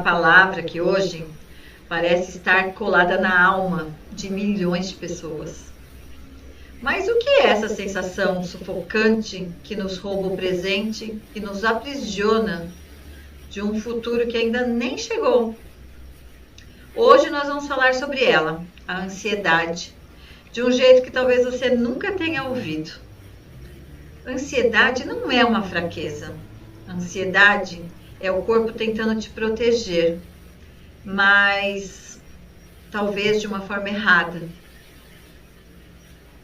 palavra que hoje parece estar colada na alma de milhões de pessoas. Mas o que é essa sensação sufocante que nos rouba o presente e nos aprisiona de um futuro que ainda nem chegou? Hoje nós vamos falar sobre ela, a ansiedade, de um jeito que talvez você nunca tenha ouvido. Ansiedade não é uma fraqueza. Ansiedade é o corpo tentando te proteger, mas talvez de uma forma errada.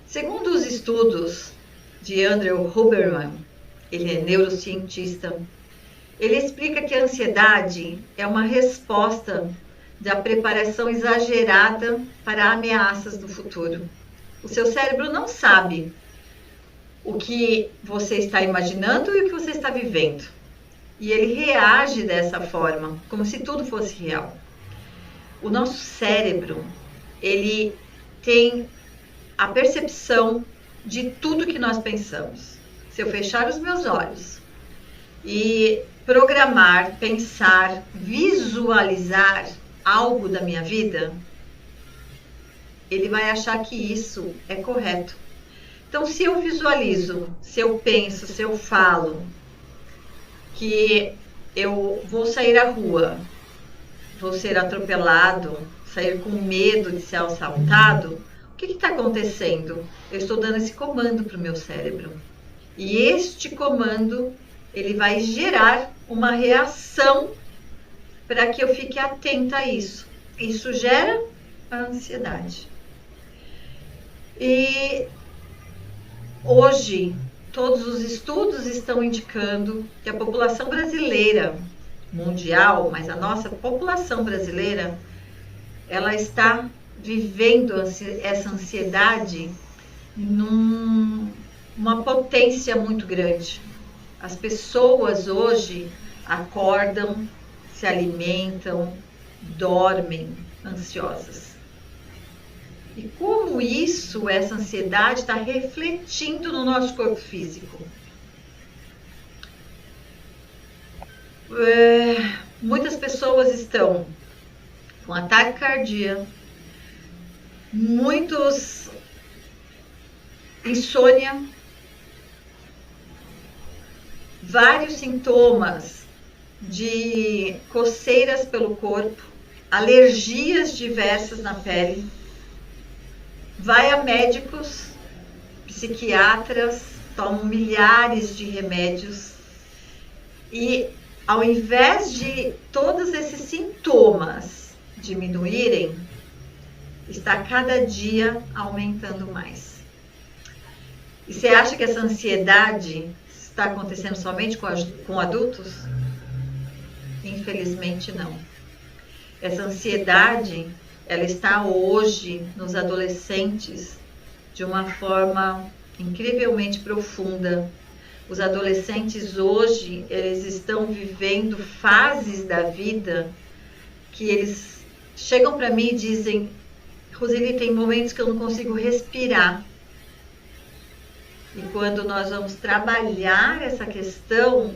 Segundo os estudos de Andrew Huberman, ele é neurocientista, ele explica que a ansiedade é uma resposta da preparação exagerada para ameaças do futuro. O seu cérebro não sabe o que você está imaginando e o que você está vivendo. E ele reage dessa forma, como se tudo fosse real. O nosso cérebro, ele tem a percepção de tudo que nós pensamos. Se eu fechar os meus olhos e programar, pensar, visualizar algo da minha vida, ele vai achar que isso é correto. Então, se eu visualizo, se eu penso, se eu falo que eu vou sair à rua, vou ser atropelado, sair com medo de ser assaltado, o que está acontecendo? Eu estou dando esse comando para o meu cérebro. E este comando, ele vai gerar uma reação para que eu fique atenta a isso. Isso gera a ansiedade. E hoje, todos os estudos estão indicando que a população brasileira, mundial, mas a nossa população brasileira, ela está vivendo essa ansiedade numa potência muito grande. As pessoas hoje acordam, se alimentam, dormem ansiosas. E como isso, essa ansiedade está refletindo no nosso corpo físico? Muitas pessoas estão com ataque cardíaco, muitos insônia, vários sintomas de coceiras pelo corpo, alergias diversas na pele, vai a médicos, psiquiatras, tomam milhares de remédios e ao invés de todos esses sintomas diminuírem, está cada dia aumentando mais. E você acha que essa ansiedade está acontecendo somente com adultos? Infelizmente não. Essa ansiedade, ela está hoje nos adolescentes de uma forma incrivelmente profunda. Os adolescentes hoje, eles estão vivendo fases da vida que eles chegam para mim e dizem: Roseli, tem momentos que eu não consigo respirar. E quando nós vamos trabalhar essa questão,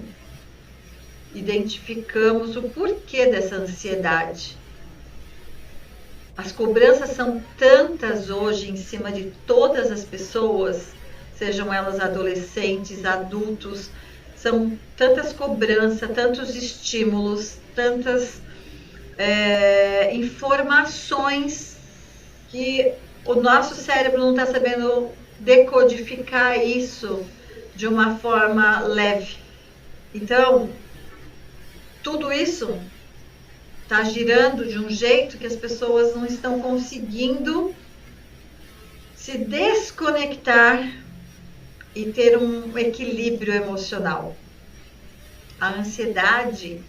identificamos o porquê dessa ansiedade. As cobranças são tantas hoje em cima de todas as pessoas, sejam elas adolescentes, adultos, são tantas cobranças, tantos estímulos, tantas informações que o nosso cérebro não está sabendo decodificar isso de uma forma leve. Então, tudo isso está girando de um jeito que as pessoas não estão conseguindo se desconectar e ter um equilíbrio emocional. A ansiedade,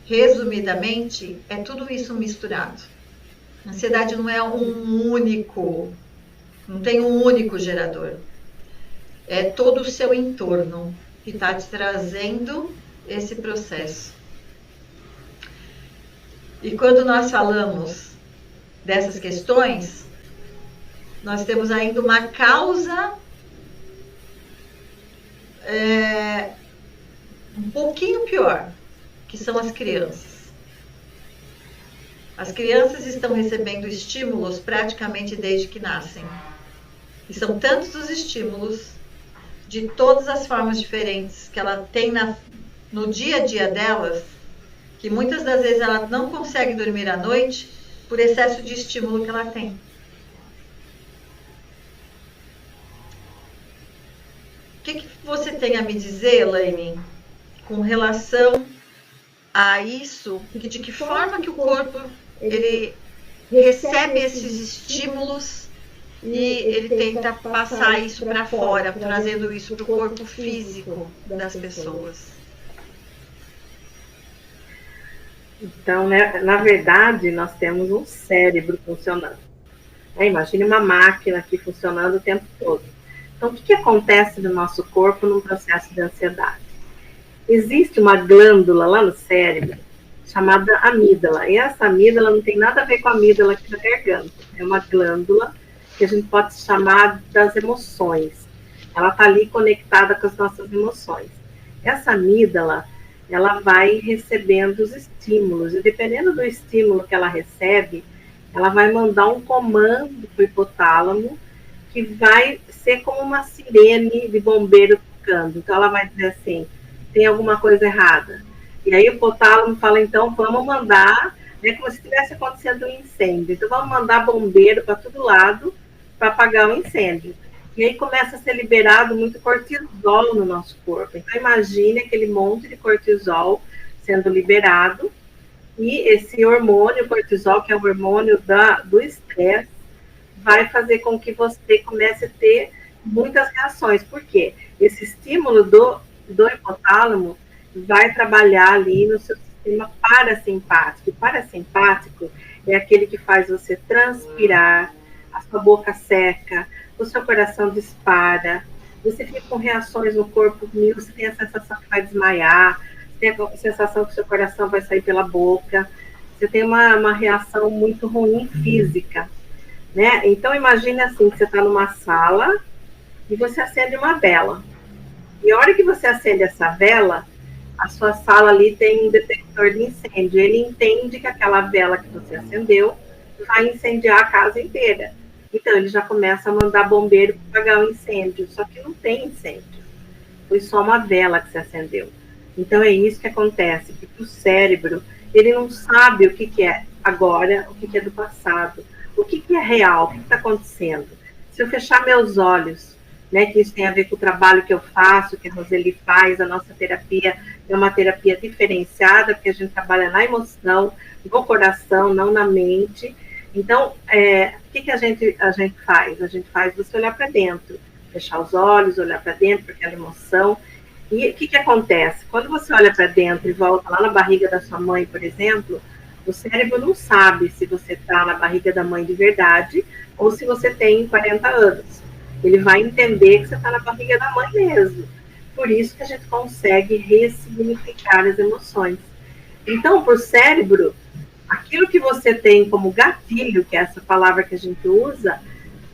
resumidamente, é tudo isso misturado. A ansiedade não é não tem um único gerador. É todo o seu entorno que está te trazendo esse processo. E quando nós falamos dessas questões, nós temos ainda uma causa um pouquinho pior, que são as crianças. As crianças estão recebendo estímulos praticamente desde que nascem. E são tantos os estímulos, de todas as formas diferentes que ela tem no dia a dia delas, que muitas das vezes ela não consegue dormir à noite por excesso de estímulo que ela tem. O que você tem a me dizer, Elaine, com relação a isso? De que forma que o corpo ele recebe esses estímulos e ele tenta passar isso para fora, trazendo isso para o corpo físico das pessoas? Então, né, na verdade, nós temos um cérebro funcionando. Imagine uma máquina aqui funcionando o tempo todo. Então, o que acontece no nosso corpo num processo de ansiedade? Existe uma glândula lá no cérebro chamada amígdala. E essa amígdala não tem nada a ver com a amígdala aqui na garganta. É uma glândula que a gente pode chamar das emoções. Ela está ali conectada com as nossas emoções. Essa amígdala, ela vai recebendo os estímulos. E dependendo do estímulo que ela recebe, ela vai mandar um comando para o hipotálamo que vai ser como uma sirene de bombeiro tocando. Então ela vai dizer assim, tem alguma coisa errada. E aí o hipotálamo fala, então vamos mandar, né, como se estivesse acontecendo um incêndio. Então vamos mandar bombeiro para todo lado para apagar o incêndio. E aí começa a ser liberado muito cortisol no nosso corpo. Então imagine aquele monte de cortisol sendo liberado. E esse hormônio, cortisol, que é o hormônio do estresse, vai fazer com que você comece a ter muitas reações. Por quê? Esse estímulo do hipotálamo vai trabalhar ali no seu sistema parasimpático. O parasimpático é aquele que faz você transpirar, a sua boca seca, o seu coração dispara, você fica com reações no corpo mil, você tem a sensação que vai desmaiar, você tem a sensação que o seu coração vai sair pela boca, você tem uma reação muito ruim física, né? Então imagine assim, que você está numa sala e você acende uma vela. E a hora que você acende essa vela, a sua sala ali tem um detector de incêndio. Ele entende que aquela vela que você acendeu vai incendiar a casa inteira. Então ele já começa a mandar bombeiro para apagar o incêndio. Só que não tem incêndio. Foi só uma vela que se acendeu. Então é isso que acontece, que o cérebro, ele não sabe o que é agora, o que é do passado, o que é real, o que está acontecendo. Se eu fechar meus olhos, né, que isso tem a ver com o trabalho que eu faço, que a Roseli faz, a nossa terapia é uma terapia diferenciada, porque a gente trabalha na emoção, no coração, não na mente. Então, o que a gente faz? A gente faz você olhar para dentro, fechar os olhos, olhar para dentro, para aquela emoção. E o que acontece? Quando você olha para dentro e volta lá na barriga da sua mãe, por exemplo, o cérebro não sabe se você está na barriga da mãe de verdade ou se você tem 40 anos. Ele vai entender que você está na barriga da mãe mesmo. Por isso que a gente consegue ressignificar as emoções. Então, para o cérebro, aquilo que você tem como gatilho, que é essa palavra que a gente usa,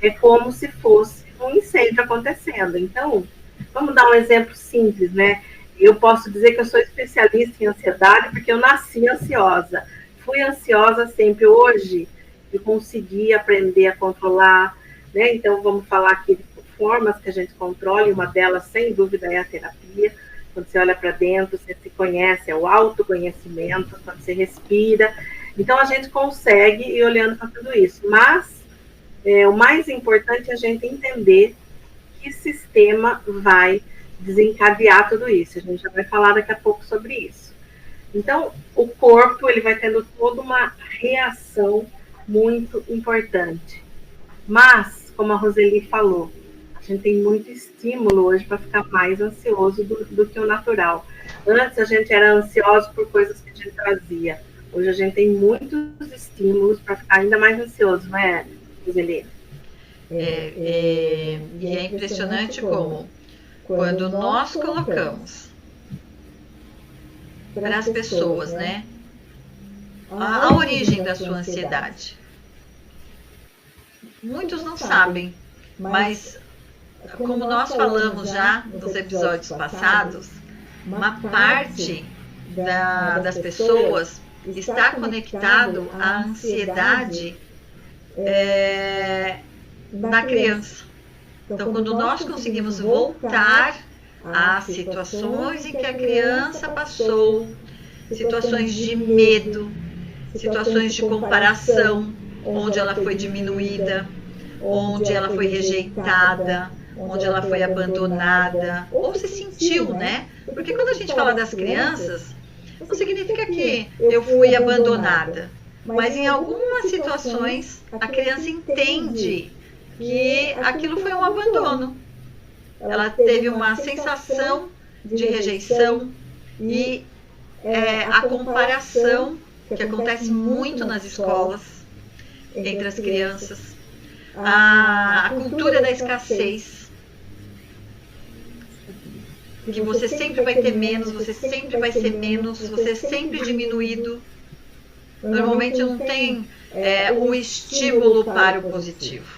é como se fosse um incêndio acontecendo. Então, vamos dar um exemplo simples, né? Eu posso dizer que eu sou especialista em ansiedade porque eu nasci ansiosa. Fui ansiosa sempre. Hoje, eu consegui aprender a controlar, né? Então, vamos falar aqui de formas que a gente controla, e uma delas, sem dúvida, é a terapia. Quando você olha para dentro, você se conhece, é o autoconhecimento, quando você respira. Então, a gente consegue ir olhando para tudo isso. Mas, o mais importante é a gente entender que sistema vai desencadear tudo isso. A gente já vai falar daqui a pouco sobre isso. Então, o corpo ele vai tendo toda uma reação muito importante. Mas, como a Roseli falou, a gente tem muito estímulo hoje para ficar mais ansioso do que o natural. Antes a gente era ansioso por coisas que a gente trazia. Hoje a gente tem muitos estímulos para ficar ainda mais ansioso, não é, Roseli? E é impressionante como, quando nós colocamos para as pessoas, né, a origem da sua ansiedade, muitos não sabem, mas como nós falamos já nos episódios passados, uma parte das pessoas está conectado à ansiedade da criança. Então, quando nós conseguimos voltar às situações em que a criança passou, situações de medo, situações de comparação, onde ela foi diminuída, onde ela foi rejeitada, onde ela foi abandonada, ou se sentiu, né? Porque quando a gente fala das crianças, não significa que eu fui abandonada, mas em algumas situações a criança entende que aquilo foi um abandono. Ela teve uma sensação de rejeição e a comparação, que acontece muito nas escolas, entre as crianças, a cultura da escassez, que você sempre vai ter menos, você sempre vai ser menos, você é sempre diminuído. Normalmente não tem um estímulo para o positivo.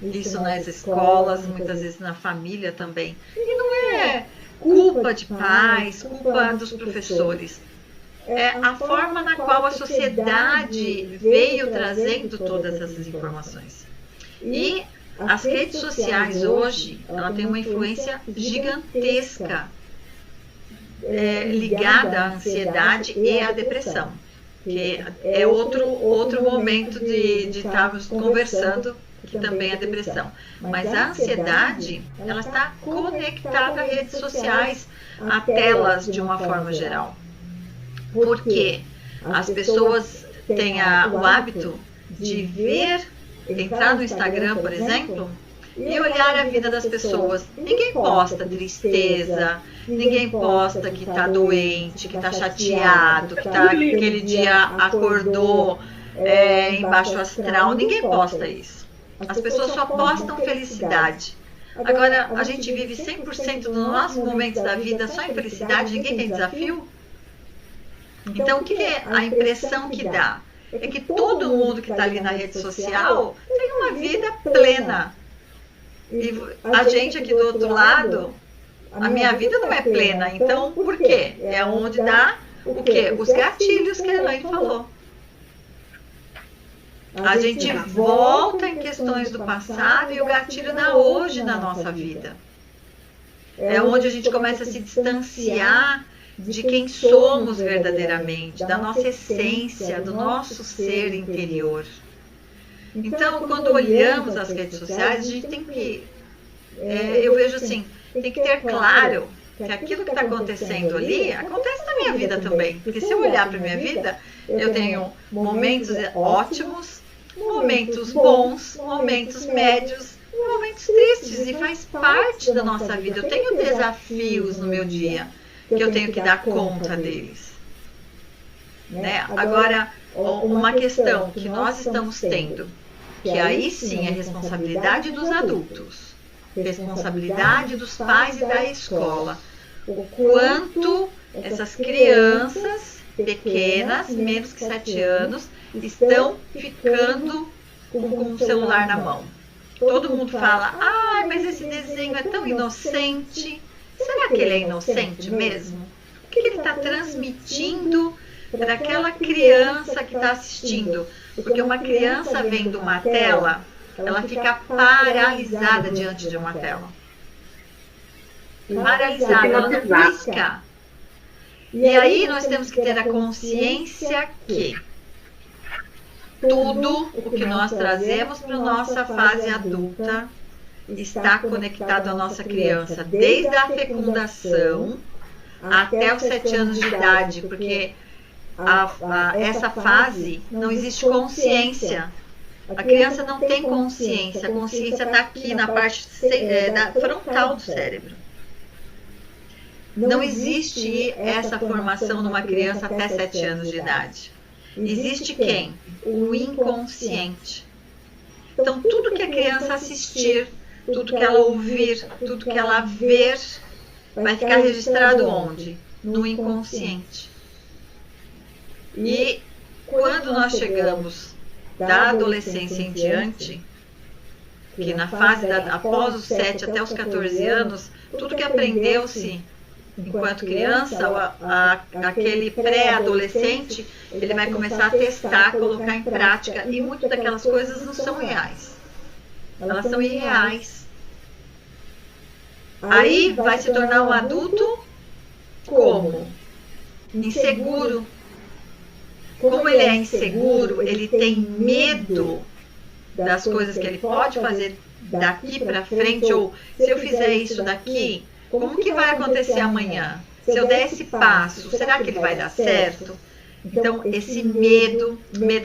Isso nas escolas, muitas vezes na família também. E não é culpa de pais, culpa dos professores. É a forma na qual a sociedade veio trazendo todas essas informações. E as redes sociais hoje, ela tem uma influência gigantesca ligada à ansiedade e à depressão, que é outro momento de estarmos conversando, que também é a depressão. Mas a ansiedade, ela está conectada a redes sociais, a telas de uma forma geral. Porque as pessoas têm o hábito de entrar no Instagram, por exemplo, e olhar a vida das pessoas. Ninguém posta tristeza, ninguém posta que está doente, que está chateado, que aquele dia acordou em baixo astral. Ninguém posta isso. As pessoas só postam felicidade. Agora, a gente vive 100% dos nossos momentos da vida só em felicidade, ninguém tem desafio? Então, o que é a impressão que dá? É que todo mundo que está ali na rede social tem uma vida plena. E a gente aqui do outro lado, a minha vida não é plena. Então, por quê? É onde dá o quê? Os gatilhos que a Elaine falou. A gente volta em questões do passado e o gatilho dá hoje na nossa vida. É onde a gente começa a se distanciar de quem somos verdadeiramente, da nossa essência, do nosso ser interior. Então, quando olhamos as redes sociais, a gente tem que, eu vejo assim, tem que ter claro que aquilo que está acontecendo ali, acontece na minha vida também. Porque se eu olhar para a minha vida, eu tenho momentos ótimos, momentos bons, momentos médios, momentos tristes, e faz parte da nossa vida. Eu tenho desafios no meu dia, que eu tenho que dar conta deles. Né? Agora, uma questão que nós estamos tendo, que aí sim é responsabilidade dos adultos, responsabilidade dos pais e da escola, o quanto essas crianças pequenas, menos que 7 anos, estão ficando com o celular na mão. Todo mundo fala, mas esse desenho é tão inocente. Será que ele é inocente mesmo? O que ele está transmitindo para aquela criança que está assistindo? Porque uma criança vendo uma tela, ela fica paralisada diante de uma tela. Paralisada, ela não pisca. E aí nós temos que ter a consciência que tudo o que nós trazemos para a nossa fase adulta está conectado à nossa criança, desde a fecundação até os 7 anos de idade, porque essa fase não existe consciência. A criança não tem consciência, a consciência está aqui na parte frontal do cérebro. Não existe essa formação numa criança até 7 anos de idade. Existe quem? O inconsciente. Então, tudo que a criança assistir, tudo que ela ouvir, tudo que ela ver, vai ficar registrado onde? No inconsciente. E quando nós chegamos da adolescência em diante, que na fase após os 7 até os 14 anos, tudo que aprendeu-se enquanto criança, aquele pré-adolescente, ele vai começar a testar, colocar em prática, e muitas daquelas coisas não são reais. Elas são irreais. Aí vai se tornar um adulto como? Inseguro. Como ele é inseguro, ele tem medo das coisas que ele pode fazer daqui para frente, ou se eu fizer isso daqui, como que vai acontecer amanhã? Se eu der esse passo, será que ele vai dar certo? Então, esse medo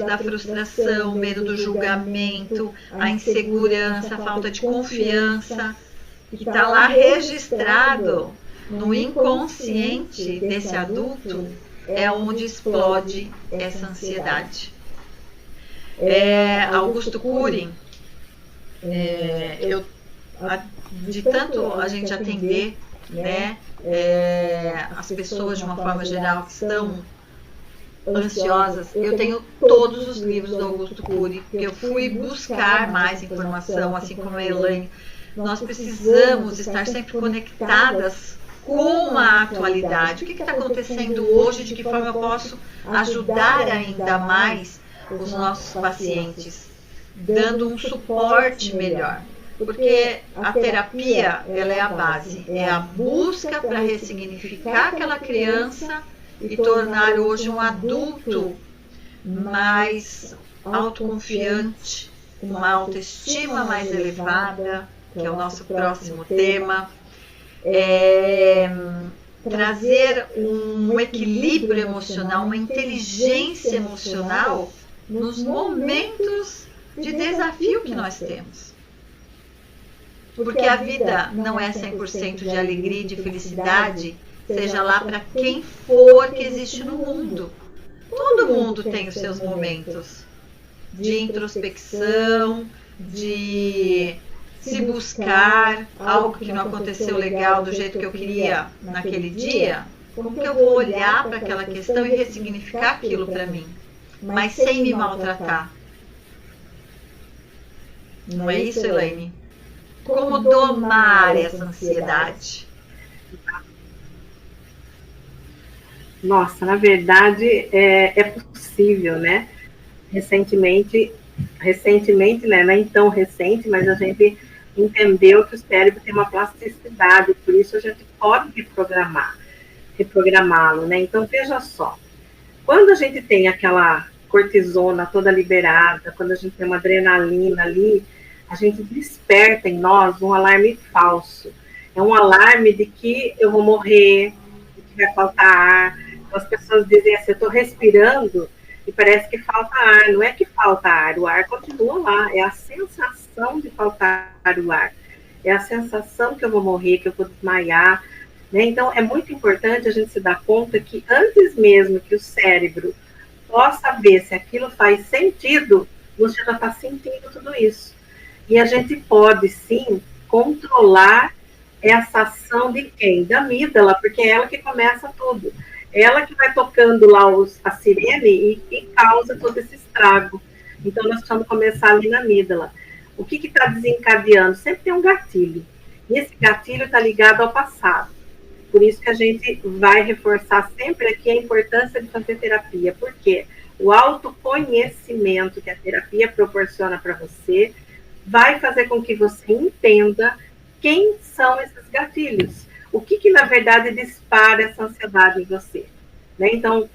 da frustração, medo do julgamento, a insegurança, a falta de confiança, que está lá registrado no inconsciente desse adulto, é onde explode essa ansiedade. Augusto Cury, de tanto a gente atender, né, as pessoas de uma forma geral que estão ansiosas, eu tenho todos os livros do Augusto Cury, porque eu fui buscar mais informação, assim como a Elaine. Nós precisamos estar sempre conectadas com a atualidade. O que está acontecendo hoje? De que forma eu posso ajudar ainda mais os nossos pacientes, dando um suporte melhor? Porque a terapia, ela é a base, é a busca para ressignificar aquela criança e tornar hoje um adulto mais autoconfiante, com uma autoestima mais elevada, que é o nosso próximo tema. Trazer um equilíbrio emocional, uma inteligência emocional nos momentos de desafio que nós temos. Porque a vida não é 100% de alegria e de felicidade, seja lá para quem for que existe no mundo. Todo mundo tem os seus momentos de introspecção, de se buscar algo que não aconteceu legal do jeito que eu queria naquele dia. Como que eu vou olhar para aquela questão e ressignificar aquilo para mim, mas sem me maltratar? Não é isso, Elaine? Como domar essa ansiedade? Nossa, na verdade é possível, né? Recentemente, né? Não é tão recente, mas a gente entendeu que o cérebro tem uma plasticidade, por isso a gente pode reprogramá-lo, né? Então, veja só, quando a gente tem aquela cortisona toda liberada, quando a gente tem uma adrenalina ali, a gente desperta em nós um alarme falso. É um alarme de que eu vou morrer, de que vai faltar ar. Então, as pessoas dizem assim, eu estou respirando e parece que falta ar. Não é que falta ar, o ar continua lá. É a sensação de faltar o ar. É a sensação que eu vou morrer, que eu vou desmaiar. Né? Então, é muito importante a gente se dar conta que antes mesmo que o cérebro possa ver se aquilo faz sentido, você já está sentindo tudo isso. E a gente pode, sim, controlar essa ação de quem? Da amígdala, porque é ela que começa tudo. Ela que vai tocando lá a sirene e causa todo esse estrago. Então, nós precisamos começar ali na amígdala. O que está desencadeando? Sempre tem um gatilho. E esse gatilho está ligado ao passado. Por isso que a gente vai reforçar sempre aqui a importância de fazer terapia. Porque o autoconhecimento que a terapia proporciona para você vai fazer com que você entenda quem são esses gatilhos. O que na verdade dispara essa ansiedade em você. Né? Então,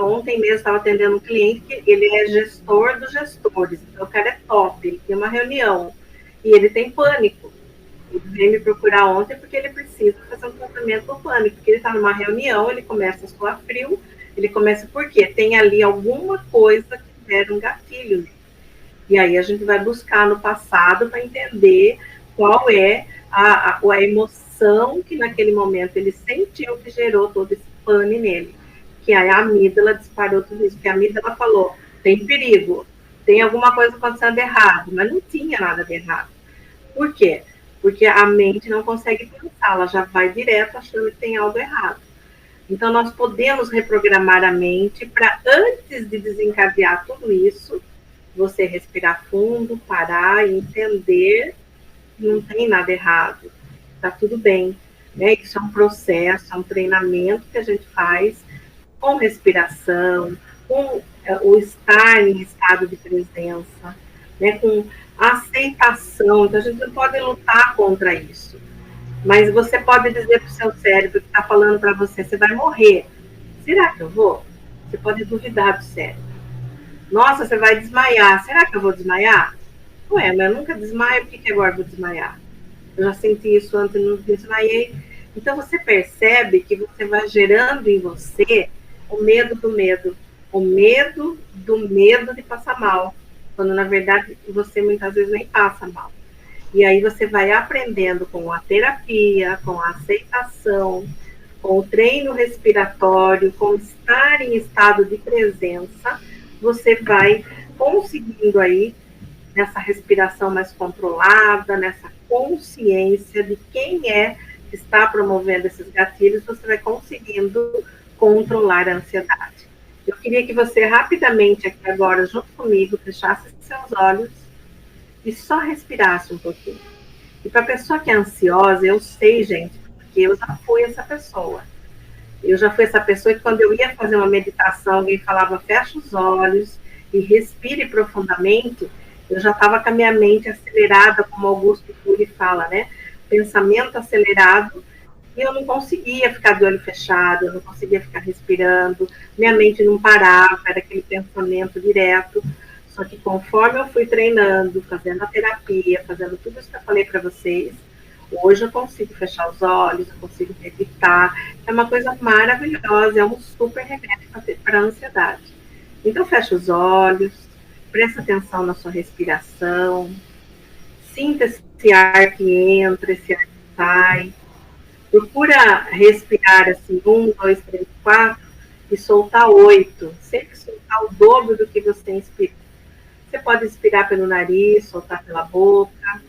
ontem mesmo estava atendendo um cliente que ele é gestor dos gestores. Então, o cara é top, ele tem uma reunião e ele tem pânico. Ele veio me procurar ontem porque ele precisa fazer um tratamento do pânico, porque ele está numa reunião, ele começa a suar frio, ele começa por quê? Tem ali alguma coisa que gera um gatilho nele. E aí a gente vai buscar no passado para entender qual é a emoção que naquele momento ele sentiu que gerou todo esse pane nele. Que aí a amígdala disparou tudo isso. Porque a amígdala falou, tem perigo, tem alguma coisa acontecendo errado, mas não tinha nada de errado. Por quê? Porque a mente não consegue pensar, ela já vai direto achando que tem algo errado. Então nós podemos reprogramar a mente para, antes de desencadear tudo isso, você respirar fundo, parar e entender que não tem nada errado, tá tudo bem. né? Isso é um processo, é um treinamento que a gente faz com respiração, com o estar em estado de presença, né? Com aceitação. Então, a gente não pode lutar contra isso. Mas você pode dizer para o seu cérebro que está falando para você, você vai morrer. Será que eu vou? Você pode duvidar do cérebro. Nossa, você vai desmaiar. Será que eu vou desmaiar? Ué, mas eu nunca desmaio, por que agora eu vou desmaiar? Eu já senti isso antes, não desmaiei. Então você percebe que você vai gerando em você o medo do medo. O medo do medo de passar mal. Quando na verdade você muitas vezes nem passa mal. E aí você vai aprendendo com a terapia, com a aceitação, com o treino respiratório, com estar em estado de presença, você vai conseguindo aí, nessa respiração mais controlada, nessa consciência de quem é que está promovendo esses gatilhos, você vai conseguindo controlar a ansiedade. Eu queria que você rapidamente aqui agora, junto comigo, fechasse seus olhos e só respirasse um pouquinho. E para a pessoa que é ansiosa, eu sei, gente, porque eu já fui essa pessoa. Eu já fui essa pessoa que quando eu ia fazer uma meditação, alguém falava, fecha os olhos e respire profundamente, eu já estava com a minha mente acelerada, como Augusto Cury fala, né? Pensamento acelerado, e eu não conseguia ficar de olho fechado, eu não conseguia ficar respirando, minha mente não parava, era aquele pensamento direto. Só que conforme eu fui treinando, fazendo a terapia, fazendo tudo isso que eu falei para vocês, hoje eu consigo fechar os olhos, eu consigo meditar. É uma coisa maravilhosa, é um super remédio para a ansiedade. Então, fecha os olhos, presta atenção na sua respiração, sinta esse ar que entra, esse ar que sai. Procura respirar assim, 1, 2, 3, 4 e soltar 8. Sempre soltar o dobro do que você inspira. Você pode inspirar pelo nariz, soltar pela boca.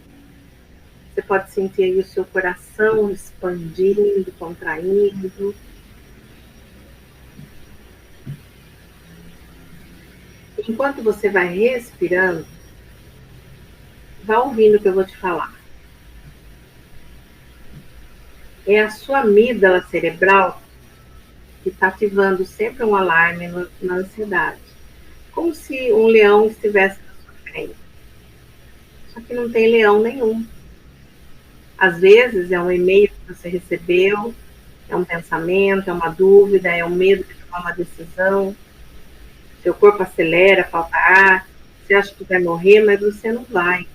Você pode sentir aí o seu coração expandindo, contraindo. Enquanto você vai respirando, vá ouvindo o que eu vou te falar. É a sua amígdala cerebral que está ativando sempre um alarme na ansiedade. Como se um leão estivesse na sua frente. Só que não tem leão nenhum. Às vezes é um e-mail que você recebeu, é um pensamento, é uma dúvida, é um medo de tomar uma decisão. Seu corpo acelera, falta ar, você acha que vai morrer, mas você não vai.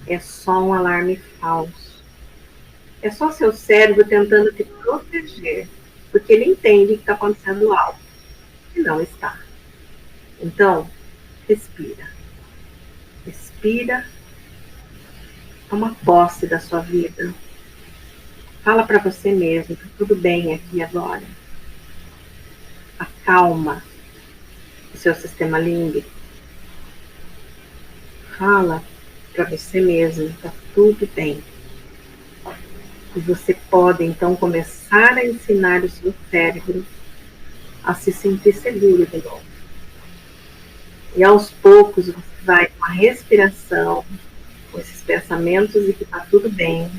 É só um alarme falso. É só seu cérebro tentando te proteger, porque ele entende que está acontecendo algo, e não está. Então, respira. Respira. Toma posse da sua vida. Fala para você mesmo que tudo bem aqui agora. Acalma o seu sistema límbico. Fala para você mesmo que está tudo bem. E você pode, então, começar a ensinar o seu cérebro a se sentir seguro de novo. E aos poucos você vai com a respiração, com esses pensamentos de que está tudo bem,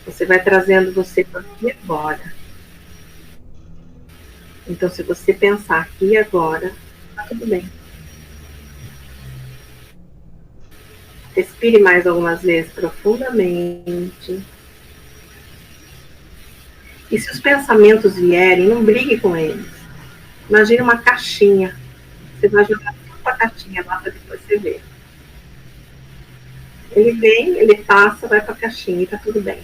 você vai trazendo você para aqui e agora. Então, se você pensar aqui e agora, está tudo bem. Respire mais algumas vezes profundamente. E se os pensamentos vierem, não brigue com eles. Imagine uma caixinha. Você vai jogar tudo para a caixinha lá para depois você ver. Ele vem, ele passa, vai para a caixinha e está tudo bem.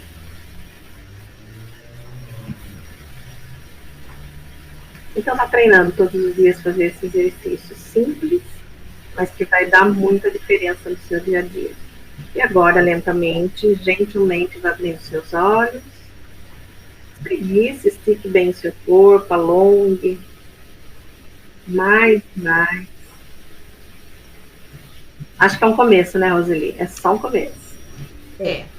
Então, está treinando todos os dias fazer esse exercício simples, mas que vai dar muita diferença no seu dia a dia. E agora, lentamente, gentilmente, vai abrindo seus olhos. Espreguice, estique bem o seu corpo, alongue. Mais. Acho que é um começo, né, Roseli? É só um começo.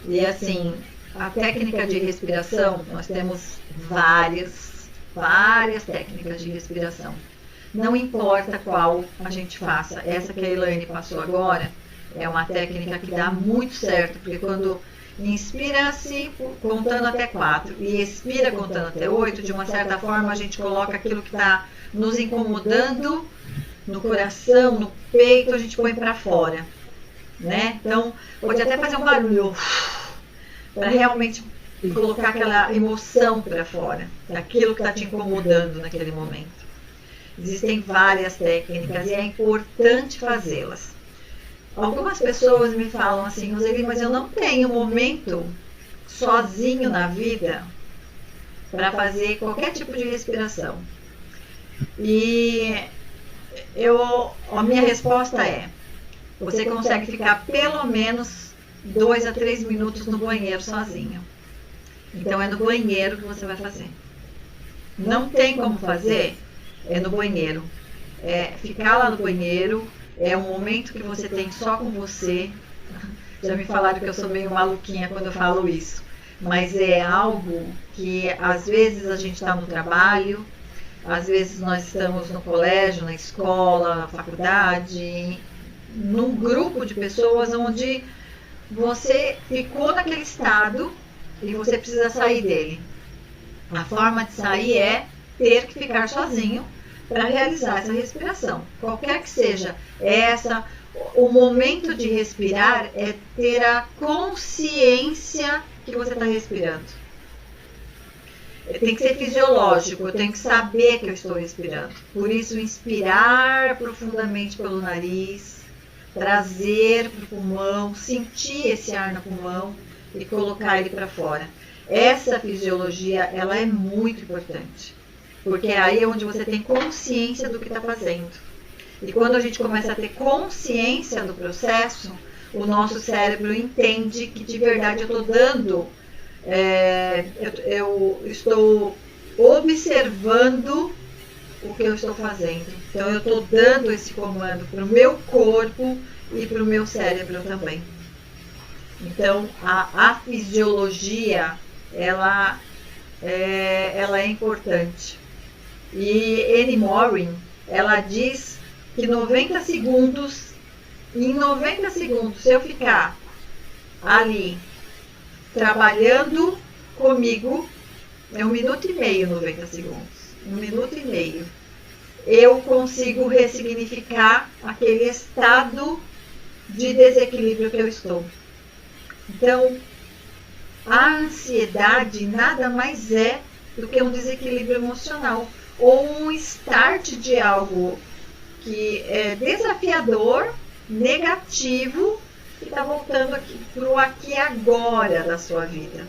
E assim, a técnica de respiração, nós temos várias técnicas de respiração. Não importa qual a gente faça. Essa que a Elaine passou agora é uma técnica que dá muito certo, porque quando Inspira-se contando até 4 e expira contando até 8. De uma certa forma, a gente coloca aquilo que está nos incomodando no coração, no peito, a gente põe para fora, né? Então, pode até fazer um barulho para realmente colocar aquela emoção para fora, daquilo que está te incomodando naquele momento. Existem várias técnicas e é importante fazê-las. Algumas pessoas me falam assim, Roseli, mas eu não tenho momento sozinho na vida para fazer qualquer tipo de respiração. E a minha resposta é, você consegue ficar pelo menos 2 a 3 minutos no banheiro sozinho. Então é no banheiro que você vai fazer. Não tem como fazer? É no banheiro. É ficar lá no banheiro, é um momento que você tem só com você. Já me falaram que eu sou meio maluquinha quando eu falo isso. Mas é algo que às vezes a gente está no trabalho, às vezes nós estamos no colégio, na escola, na faculdade, num grupo de pessoas onde você ficou naquele estado e você precisa sair dele. A forma de sair é ter que ficar sozinho para realizar essa respiração. Qualquer que seja essa, o momento de respirar é ter a consciência que você está respirando. Tem que ser fisiológico, eu tenho que saber que eu estou respirando. Por isso, inspirar profundamente pelo nariz, trazer para o pulmão, sentir esse ar no pulmão e colocar ele para fora. Essa fisiologia, ela é muito importante, porque aí é onde você tem consciência do que está fazendo. E quando a gente começa a ter consciência do processo, o nosso cérebro entende que de verdade eu estou dando, eu estou observando o que eu estou fazendo. Então eu estou dando esse comando para o meu corpo e para o meu cérebro também. Então a fisiologia, ela é importante. E Annie Morin, ela diz que em 90 segundos, se eu ficar ali trabalhando comigo, é 1 minuto e meio, 90 segundos, 1 minuto e meio, eu consigo ressignificar aquele estado de desequilíbrio que eu estou. Então, a ansiedade nada mais é do que um desequilíbrio emocional ou um start de algo que é desafiador, negativo, que está voltando aqui para o aqui e agora da sua vida.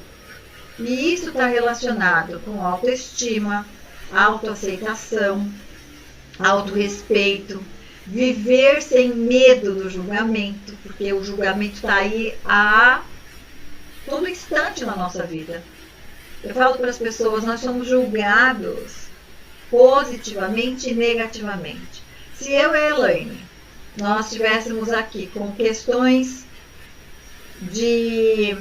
E isso está relacionado com autoestima, autoaceitação, autorrespeito, viver sem medo do julgamento, porque o julgamento está aí a todo instante na nossa vida. Eu falo para as pessoas, nós somos julgados positivamente e negativamente. Se eu e a Elaine, nós estivéssemos aqui com questões de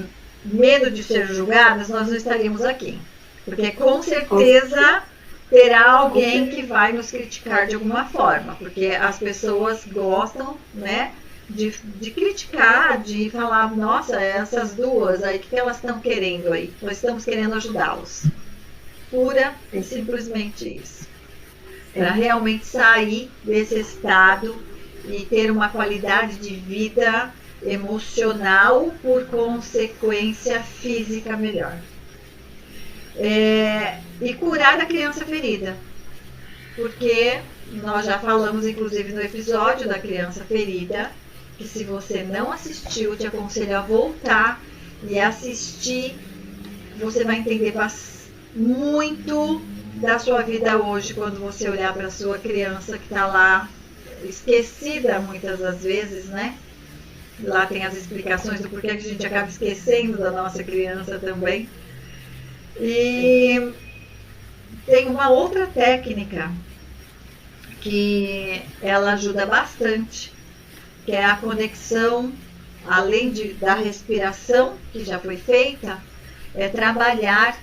medo de ser julgadas, nós não estaríamos aqui. Porque com certeza terá alguém que vai nos criticar de alguma forma. Porque as pessoas gostam, né, de criticar, de falar, nossa, essas duas aí, o que elas estão querendo aí? Nós estamos querendo ajudá-los. Pura e simplesmente isso. Para realmente sair desse estado e ter uma qualidade de vida emocional, por consequência física melhor. E curar a criança ferida. Porque nós já falamos, inclusive, no episódio da criança ferida, que se você não assistiu, te aconselho a voltar e assistir. Você vai entender muito da sua vida hoje, quando você olhar para a sua criança que está lá, esquecida muitas das vezes, né? Lá tem as explicações do porquê que a gente acaba esquecendo da nossa criança também. E tem uma outra técnica que ela ajuda bastante, que é a conexão, além da respiração, que já foi feita, é trabalhar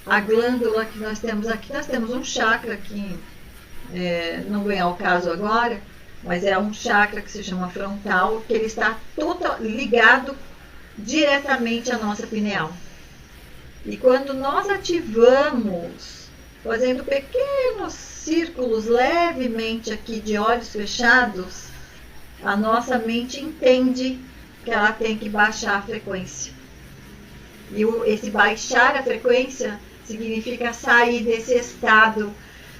a glândula que nós temos aqui. Nós temos um chakra aqui, não vem ao caso agora, mas é um chakra que se chama frontal, que ele está ligado diretamente a nossa pineal. E quando nós ativamos, fazendo pequenos círculos levemente aqui de olhos fechados, a nossa mente entende que ela tem que baixar a frequência. E esse baixar a frequência significa sair desse estado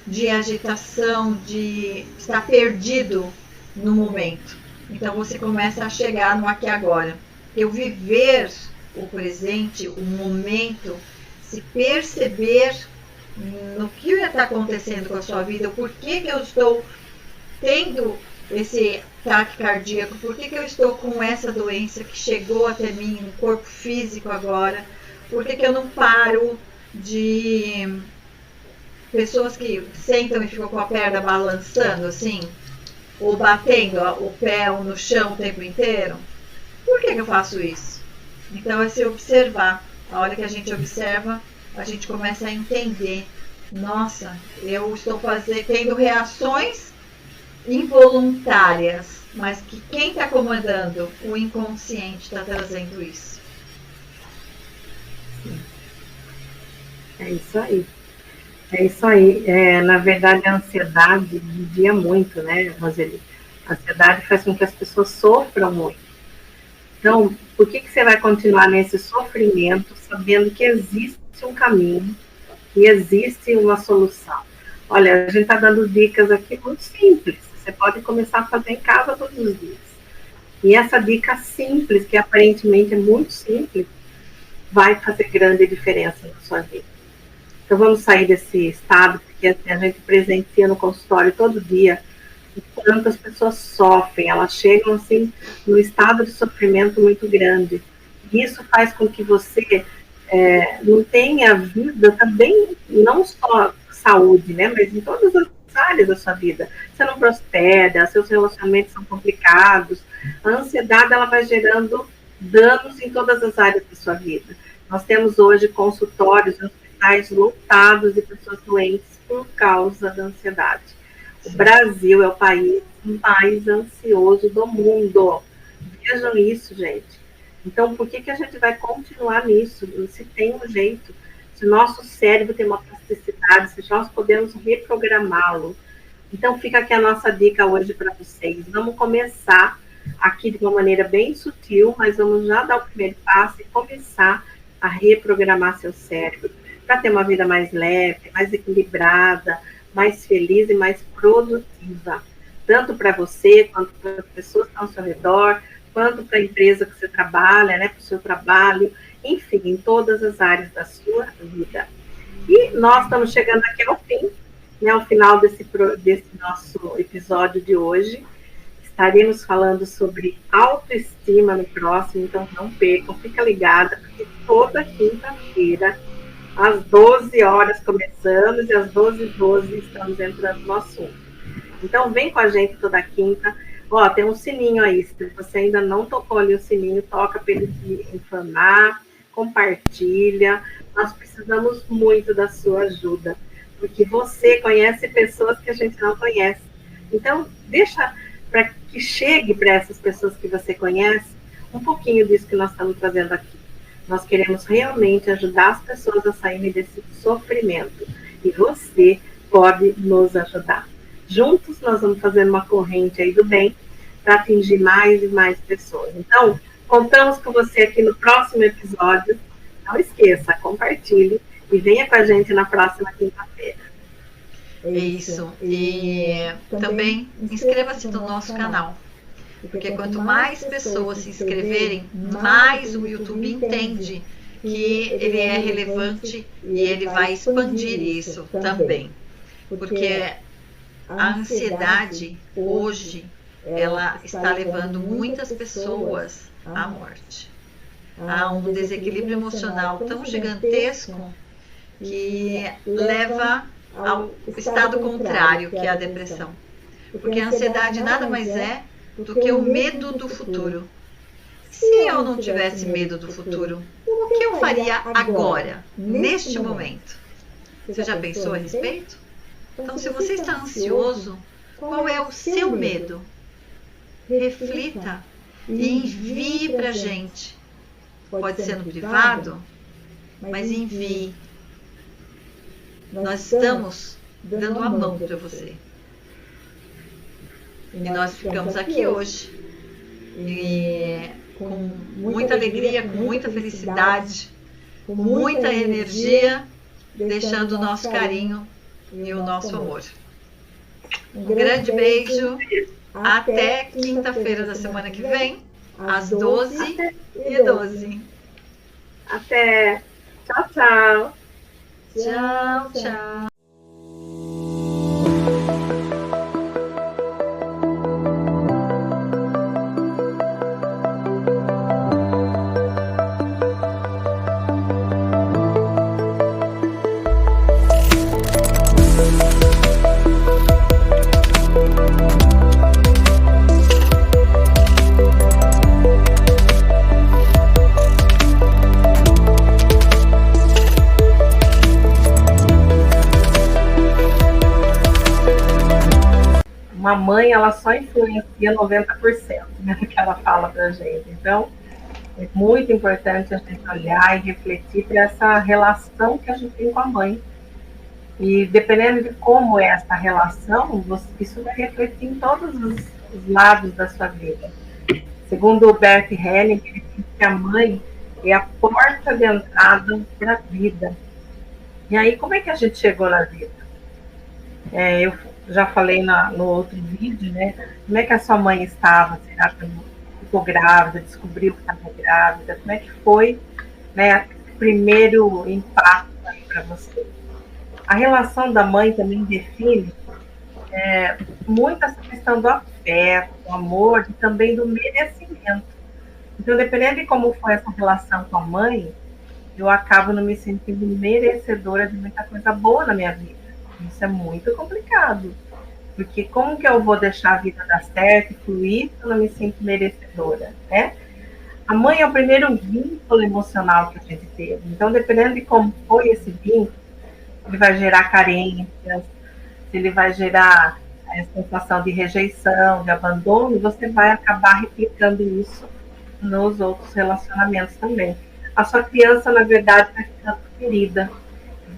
de agitação, de estar perdido no momento. Então você começa a chegar no aqui e agora. Eu viver o presente, o momento, se perceber no que está acontecendo com a sua vida, por que eu estou tendo esse ataque cardíaco, por que eu estou com essa doença que chegou até mim no corpo físico agora, por que eu não paro de pessoas que sentam e ficam com a perna balançando assim, ou batendo o pé no chão o tempo inteiro. Por que eu faço isso? Então é se observar. A hora que a gente observa, a gente começa a entender. Nossa, eu estou tendo reações involuntárias, mas que quem está comandando? O inconsciente está trazendo isso. É isso aí. É isso aí. Na verdade, a ansiedade vigia muito, né, Roseli? A ansiedade faz com que as pessoas sofram muito. Então, por que você vai continuar nesse sofrimento, sabendo que existe um caminho, que existe uma solução? Olha, a gente está dando dicas aqui muito simples. Você pode começar a fazer em casa todos os dias. E essa dica simples, que aparentemente é muito simples, vai fazer grande diferença na sua vida. Então, vamos sair desse estado, porque a gente presencia no consultório todo dia o quanto as pessoas sofrem, elas chegam assim num estado de sofrimento muito grande. E isso faz com que você não tenha vida também, não só saúde, né, mas em todas as áreas da sua vida. Você não prospera, seus relacionamentos são complicados, a ansiedade ela vai gerando danos em todas as áreas da sua vida. Nós temos hoje consultórios, hospitais lotados de pessoas doentes por causa da ansiedade. O Brasil é o país mais ansioso do mundo. Vejam isso, gente. Então, por que a gente vai continuar nisso? Se tem um jeito, se o nosso cérebro tem uma plasticidade, se nós podemos reprogramá-lo. Então, fica aqui a nossa dica hoje para vocês. Vamos começar aqui de uma maneira bem sutil, mas vamos já dar o primeiro passo e começar a reprogramar seu cérebro para ter uma vida mais leve, mais equilibrada, mais feliz e mais produtiva, tanto para você, quanto para as pessoas que estão ao seu redor, quanto para a empresa que você trabalha, né, para o seu trabalho, enfim, em todas as áreas da sua vida. E nós estamos chegando aqui ao fim, né, ao final desse nosso episódio de hoje. Estaremos falando sobre autoestima no próximo, então não percam, fica ligada, porque toda quinta-feira, às 12 horas começamos e às 12h12 estamos entrando no assunto. Então vem com a gente toda quinta. Ó, tem um sininho aí, se você ainda não tocou ali o sininho, toca para ele te informar, compartilha. Nós precisamos muito da sua ajuda, porque você conhece pessoas que a gente não conhece. Então, deixa para que chegue para essas pessoas que você conhece um pouquinho disso que nós estamos trazendo aqui. Nós queremos realmente ajudar as pessoas a saírem desse sofrimento. E você pode nos ajudar. Juntos nós vamos fazer uma corrente aí do bem para atingir mais e mais pessoas. Então, contamos com você aqui no próximo episódio. Não esqueça, compartilhe e venha com a gente na próxima quinta-feira. É isso. E também inscreva-se no nosso canal. Porque quanto mais pessoas se inscreverem, mais o YouTube entende que ele é relevante e ele vai expandir isso também. Porque a ansiedade, hoje, ela está levando muitas pessoas à morte. Há um desequilíbrio emocional tão gigantesco que leva ao estado contrário, que é a depressão. Porque a ansiedade nada mais é do que o medo do futuro. Se eu não tivesse medo do futuro, o que eu faria agora, neste momento? Você já pensou a respeito? Então, se você está ansioso, qual é o seu medo? Reflita e envie para a gente pode ser no privado, mas envie. Nós estamos dando a mão para você. E nós ficamos aqui hoje. E com muita alegria, com muita felicidade, com muita energia, deixando o nosso carinho e o nosso amor. Um grande beijo. Até quinta-feira da semana que vem, às 12h12. Até. Tchau, tchau. Tchau, tchau. Uma mãe, ela só influencia 90%, né, do que ela fala pra gente. Então, é muito importante a gente olhar e refletir para essa relação que a gente tem com a mãe. E dependendo de como é essa relação, isso vai refletir em todos os lados da sua vida. Segundo o Bert Helling, ele diz que a mãe é a porta de entrada para a vida. E aí, como é que a gente chegou na vida? Eu já falei no outro vídeo, né? Como é que a sua mãe estava? Será que ficou grávida, descobriu que estava grávida? Como é que foi, né, o primeiro impacto para você? A relação da mãe também define muito essa questão do afeto, do amor e também do merecimento. Então, dependendo de como foi essa relação com a mãe, eu acabo não me sentindo merecedora de muita coisa boa na minha vida. Isso é muito complicado, porque como que eu vou deixar a vida dar certo e fluir se eu não me sinto merecedora, né? A mãe é o primeiro vínculo emocional que a gente teve. Então, dependendo de como foi esse vínculo, ele vai gerar carências, ele vai gerar a sensação de rejeição, de abandono, e você vai acabar replicando isso nos outros relacionamentos também. A sua criança, na verdade, vai ficando ferida.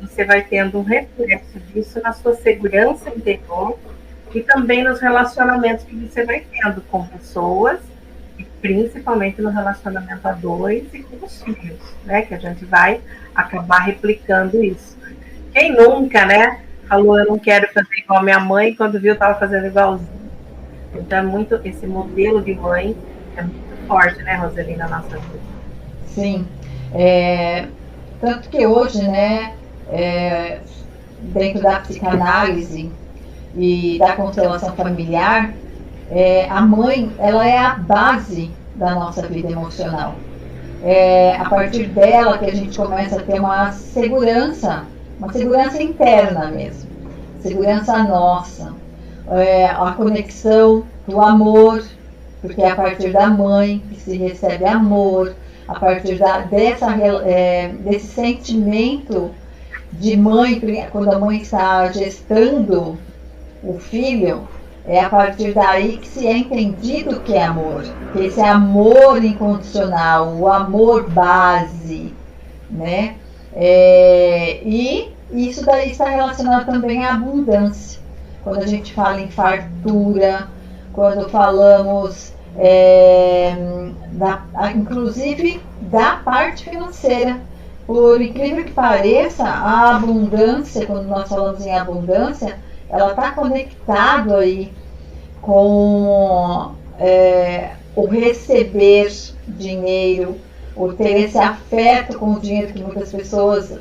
Você vai tendo um reflexo disso na sua segurança interior e também nos relacionamentos que você vai tendo com pessoas, e principalmente no relacionamento a dois e com os filhos, né? Que a gente vai acabar replicando isso. Quem nunca, né, falou, eu não quero fazer igual a minha mãe, quando viu, estava fazendo igualzinho. Então, esse modelo de mãe é muito forte, né, Roseli, na nossa vida. Sim. Tanto que hoje, né, dentro da psicanálise e da constelação familiar, a mãe, ela é a base da nossa vida emocional. A partir dela que a gente começa a ter uma segurança interna mesmo, segurança nossa, a conexão do amor, porque é a partir da mãe que se recebe amor, a partir desse sentimento de mãe, quando a mãe está gestando o filho, é a partir daí que se é entendido o que é amor, que esse amor incondicional, o amor base, né? E isso daí está relacionado também à abundância. Quando a gente fala em fartura, quando falamos inclusive da parte financeira. Por incrível que pareça, a abundância, quando nós falamos em abundância, ela está conectado aí com o receber dinheiro, o ter esse afeto com o dinheiro, que muitas pessoas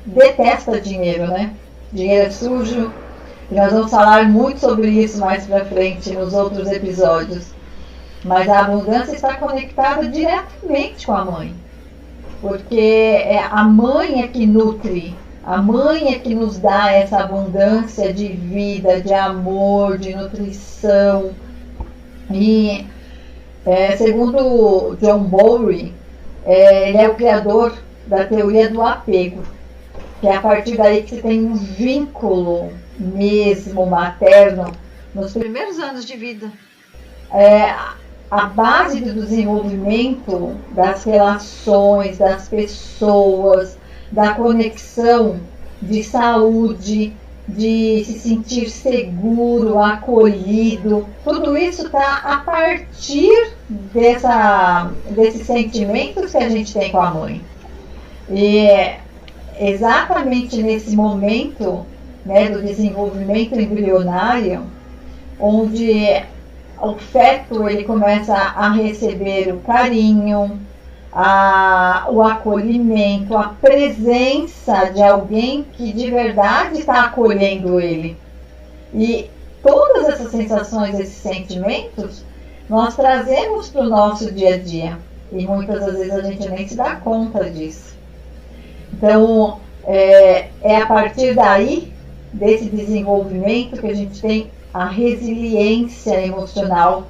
detestam dinheiro, né? Dinheiro é sujo. E nós vamos falar muito sobre isso mais para frente nos outros episódios. Mas a abundância está conectada diretamente com a mãe. Porque a mãe é que nutre, a mãe é que nos dá essa abundância de vida, de amor, de nutrição. E segundo John Bowlby, ele é o criador da teoria do apego, que é a partir daí que você tem um vínculo mesmo materno nos primeiros anos de vida. a base do desenvolvimento das relações, das pessoas, da conexão, de saúde, de se sentir seguro, acolhido, tudo isso está a partir desses sentimentos que a gente tem com a mãe. E é exatamente nesse momento, né, do desenvolvimento embrionário, onde o feto ele começa a receber o carinho, o acolhimento, a presença de alguém que de verdade está acolhendo ele. E todas essas sensações, esses sentimentos, nós trazemos para o nosso dia a dia. E muitas das vezes a gente nem se dá conta disso. Então, é a partir daí, desse desenvolvimento, que a gente tem a resiliência emocional,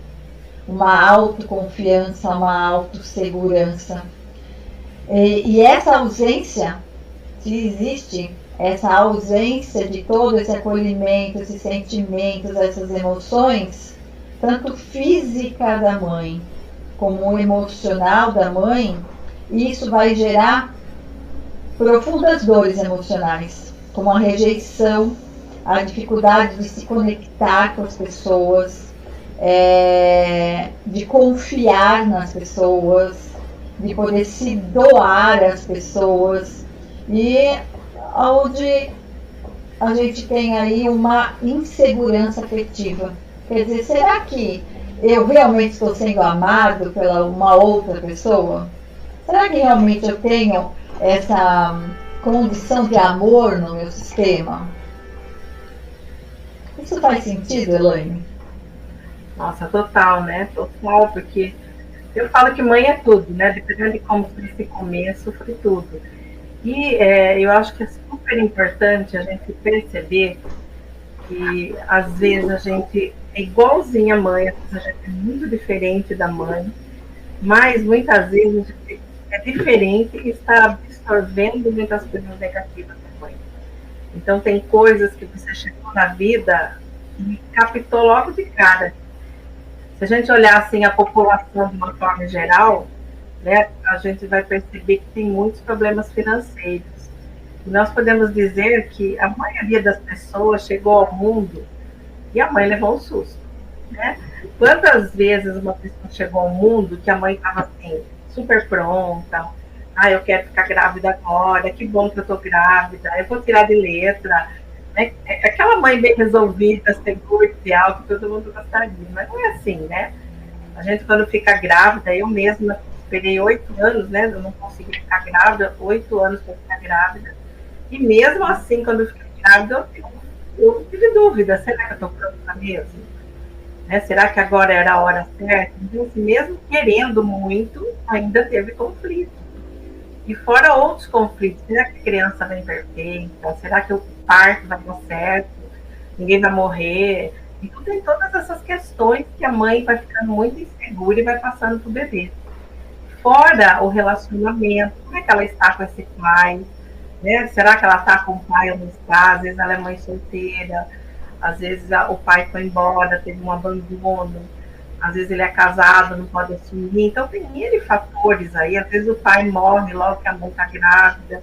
uma autoconfiança, uma autossegurança. E essa ausência, se existe essa ausência de todo esse acolhimento, esses sentimentos, essas emoções, tanto física da mãe como emocional da mãe, isso vai gerar profundas dores emocionais, como a rejeição, a dificuldade de se conectar com as pessoas, de confiar nas pessoas, de poder se doar às pessoas, e onde a gente tem aí uma insegurança afetiva. Quer dizer, será que eu realmente estou sendo amado pela uma outra pessoa? Será que realmente eu tenho essa condição de amor no meu sistema? Isso faz sentido, Elaine? Nossa, total, né? Total, porque eu falo que mãe é tudo, né? Dependendo de como foi esse começo, foi tudo. E eu acho que é super importante a gente perceber que às vezes a gente é igualzinha à mãe, às vezes a gente é muito diferente da mãe, mas muitas vezes a gente é diferente e está absorvendo muitas coisas negativas da mãe. Então tem coisas que você chegou na vida e captou logo de cara. Se a gente olhar assim a população de uma forma geral, né, a gente vai perceber que tem muitos problemas financeiros. E nós podemos dizer que a maioria das pessoas chegou ao mundo e a mãe levou um susto, né? Quantas vezes uma pessoa chegou ao mundo que a mãe estava assim, super pronta, eu quero ficar grávida agora, que bom que eu estou grávida, eu vou tirar de letra, né? Aquela mãe bem resolvida, segura, ideal, que todo mundo gostaria, mas não é assim, né? A gente quando fica grávida, eu mesma esperei 8 anos, né? Eu não consegui ficar grávida, 8 anos para ficar grávida, e mesmo assim, quando eu fiquei grávida, eu tive dúvida, será que eu estou pronta mesmo? Né? Será que agora era a hora certa? Então, assim, mesmo querendo muito, ainda teve conflito. E fora outros conflitos, será que a criança vem perfeita? Será que o parto vai dar certo? Ninguém vai morrer? Então tem todas essas questões que a mãe vai ficando muito insegura e vai passando para o bebê. Fora o relacionamento, como é que ela está com esse pai? Né? Será que ela está com o pai ou não está? Às vezes ela é mãe solteira, às vezes o pai foi embora, teve um abandono, às vezes ele é casado, não pode assumir. Então tem N fatores aí, às vezes o pai morre logo que a mãe está grávida.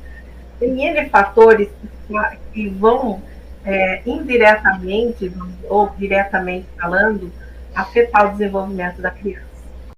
Tem N fatores que vão indiretamente ou diretamente falando afetar o desenvolvimento da criança.